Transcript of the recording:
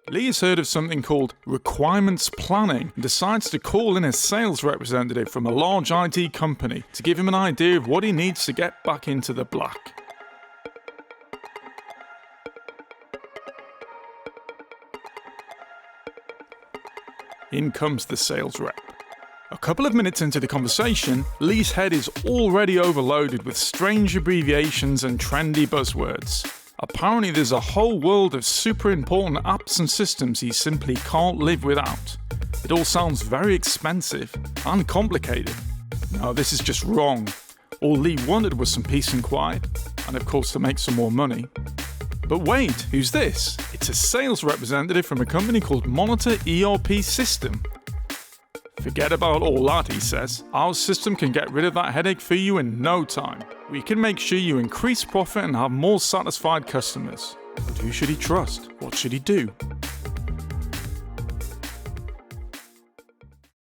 Lee has heard of something called requirements planning and decides to call in a sales representative from a large IT company to give him an idea of what he needs to get back into the black. In comes the sales rep. A couple of minutes into the conversation, Lee's head is already overloaded with strange abbreviations and trendy buzzwords. Apparently there's a whole world of super important apps and systems he simply can't live without. It all sounds very expensive and complicated. No, this is just wrong. All Lee wanted was some peace and quiet, and of course to make some more money. But wait, who's this? It's a sales representative from a company called Monitor ERP System. Forget about all that, he says. Our system can get rid of that headache for you in no time. We can make sure you increase profit and have more satisfied customers. But who should he trust? What should he do?